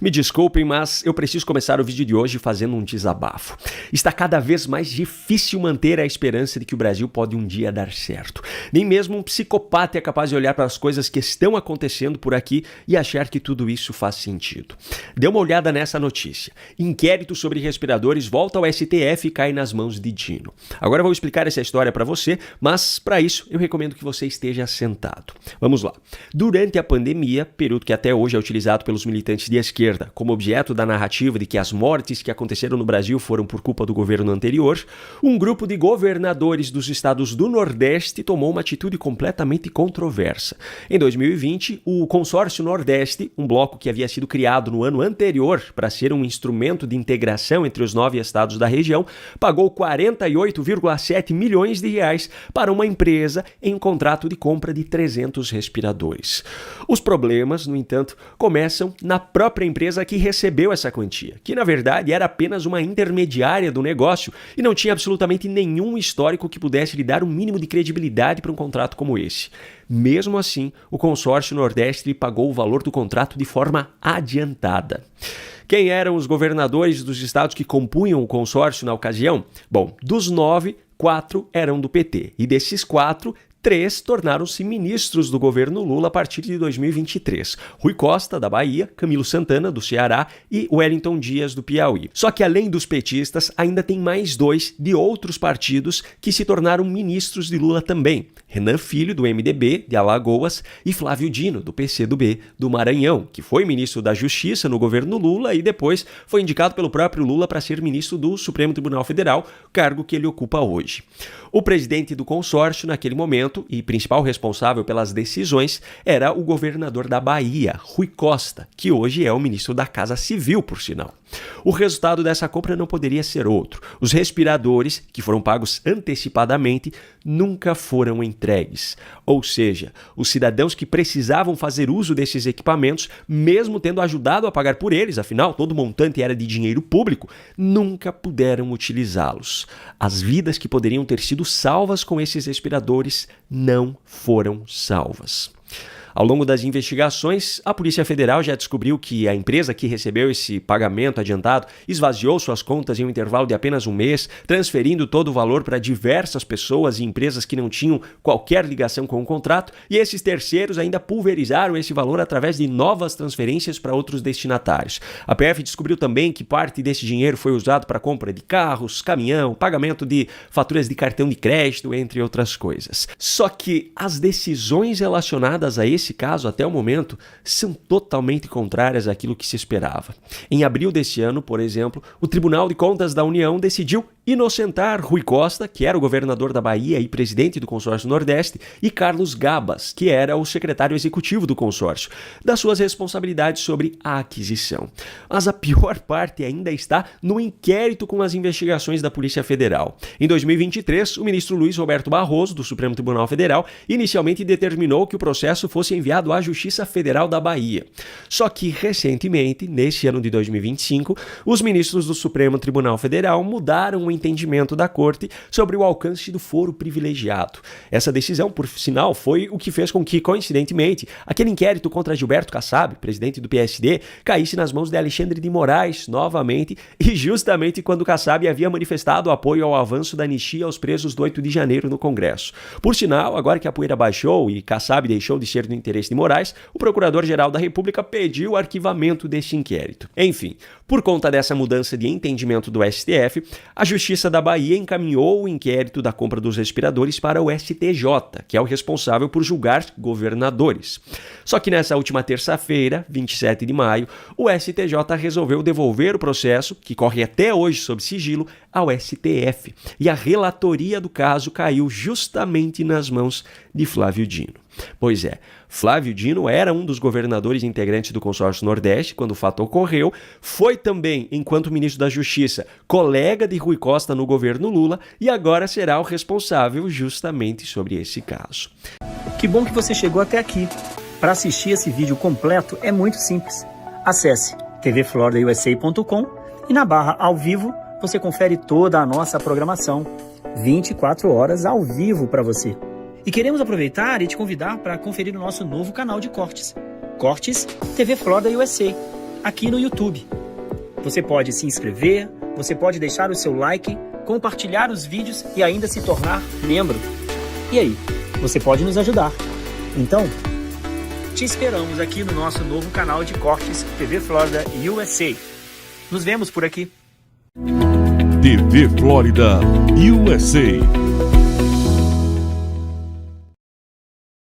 Me desculpem, mas eu preciso começar o vídeo de hoje fazendo um desabafo. Está cada vez mais difícil manter a esperança de que o Brasil pode um dia dar certo. Nem mesmo um psicopata é capaz de olhar para as coisas que estão acontecendo por aqui e achar que tudo isso faz sentido. Dê uma olhada nessa notícia. Inquérito sobre respiradores volta ao STF e cai nas mãos de Dino. Agora eu vou explicar essa história para você, mas para isso eu recomendo que você esteja sentado. Vamos lá. Durante a pandemia, período que até hoje é utilizado pelos militantes de esquerda como objeto da narrativa de que as mortes que aconteceram no Brasil foram por culpa do governo anterior, um grupo de governadores dos estados do Nordeste tomou uma atitude completamente controversa. Em 2020, o Consórcio Nordeste, um bloco que havia sido criado no ano anterior para ser um instrumento de integração entre os 9 estados da região, pagou 48,7 milhões de reais para uma empresa em um contrato de compra de 300 respiradores. Os problemas, no entanto, começam na própria empresa que recebeu essa quantia, que na verdade era apenas uma intermediária do negócio e não tinha absolutamente nenhum histórico que pudesse lhe dar um mínimo de credibilidade para um contrato como esse. Mesmo assim, o Consórcio Nordeste lhe pagou o valor do contrato de forma adiantada. Quem eram os governadores dos estados que compunham o consórcio na ocasião? Bom, dos 9, 4 eram do PT, e desses 4, 3 tornaram-se ministros do governo Lula a partir de 2023. Rui Costa, da Bahia, Camilo Santana, do Ceará e Wellington Dias, do Piauí. Só que além dos petistas, ainda tem mais 2 de outros partidos que se tornaram ministros de Lula também. Renan Filho, do MDB, de Alagoas, e Flávio Dino, do PCdoB, do Maranhão, que foi ministro da Justiça no governo Lula e depois foi indicado pelo próprio Lula para ser ministro do Supremo Tribunal Federal, cargo que ele ocupa hoje. O presidente do consórcio, naquele momento, e principal responsável pelas decisões, era o governador da Bahia, Rui Costa, que hoje é o ministro da Casa Civil, por sinal. O resultado dessa compra não poderia ser outro. Os respiradores, que foram pagos antecipadamente, nunca foram entregues. Ou seja, os cidadãos que precisavam fazer uso desses equipamentos, mesmo tendo ajudado a pagar por eles, afinal, todo o montante era de dinheiro público, nunca puderam utilizá-los. As vidas que poderiam ter sido salvas com esses respiradores não foram salvas. Ao longo das investigações, a Polícia Federal já descobriu que a empresa que recebeu esse pagamento adiantado esvaziou suas contas em um intervalo de apenas um mês, transferindo todo o valor para diversas pessoas e empresas que não tinham qualquer ligação com o contrato, e esses terceiros ainda pulverizaram esse valor através de novas transferências para outros destinatários. A PF descobriu também que parte desse dinheiro foi usado para compra de carros, caminhão, pagamento de faturas de cartão de crédito, entre outras coisas. Só que as decisões relacionadas a esse caso, até o momento, são totalmente contrárias àquilo que se esperava. Em abril desse ano, por exemplo, o Tribunal de Contas da União decidiu inocentar Rui Costa, que era o governador da Bahia e presidente do Consórcio Nordeste, e Carlos Gabas, que era o secretário executivo do consórcio, das suas responsabilidades sobre a aquisição. Mas a pior parte ainda está no inquérito com as investigações da Polícia Federal. Em 2023, o ministro Luiz Roberto Barroso, do Supremo Tribunal Federal, inicialmente determinou que o processo fosse enviado à Justiça Federal da Bahia. Só que, recentemente, neste ano de 2025, os ministros do Supremo Tribunal Federal mudaram o entendimento da Corte sobre o alcance do foro privilegiado. Essa decisão, por sinal, foi o que fez com que, coincidentemente, aquele inquérito contra Gilberto Kassab, presidente do PSD, caísse nas mãos de Alexandre de Moraes novamente, e justamente quando Kassab havia manifestado apoio ao avanço da anistia aos presos do 8 de janeiro no Congresso. Por sinal, agora que a poeira baixou e Kassab deixou de ser do interesse de Moraes, o Procurador-Geral da República pediu o arquivamento deste inquérito. Enfim, por conta dessa mudança de entendimento do STF, a Justiça da Bahia encaminhou o inquérito da compra dos respiradores para o STJ, que é o responsável por julgar governadores. Só que nessa última terça-feira, 27 de maio, o STJ resolveu devolver o processo, que corre até hoje sob sigilo, ao STF. E a relatoria do caso caiu justamente nas mãos de Flávio Dino. Pois é, Flávio Dino era um dos governadores integrantes do Consórcio Nordeste quando o fato ocorreu, foi também, enquanto ministro da Justiça, colega de Rui Costa no governo Lula e agora será o responsável justamente sobre esse caso. Que bom que você chegou até aqui. Para assistir esse vídeo completo é muito simples. Acesse tvfloridausa.com e na barra ao vivo você confere toda a nossa programação, 24 horas ao vivo para você. E queremos aproveitar e te convidar para conferir o nosso novo canal de cortes, Cortes TV Florida USA. aqui no YouTube. Você pode se inscrever, você pode deixar o seu like, compartilhar os vídeos e ainda se tornar membro. E aí, você pode nos ajudar. Então, te esperamos aqui no nosso novo canal de cortes TV Flórida USA. Nos vemos por aqui. TV Flórida USA.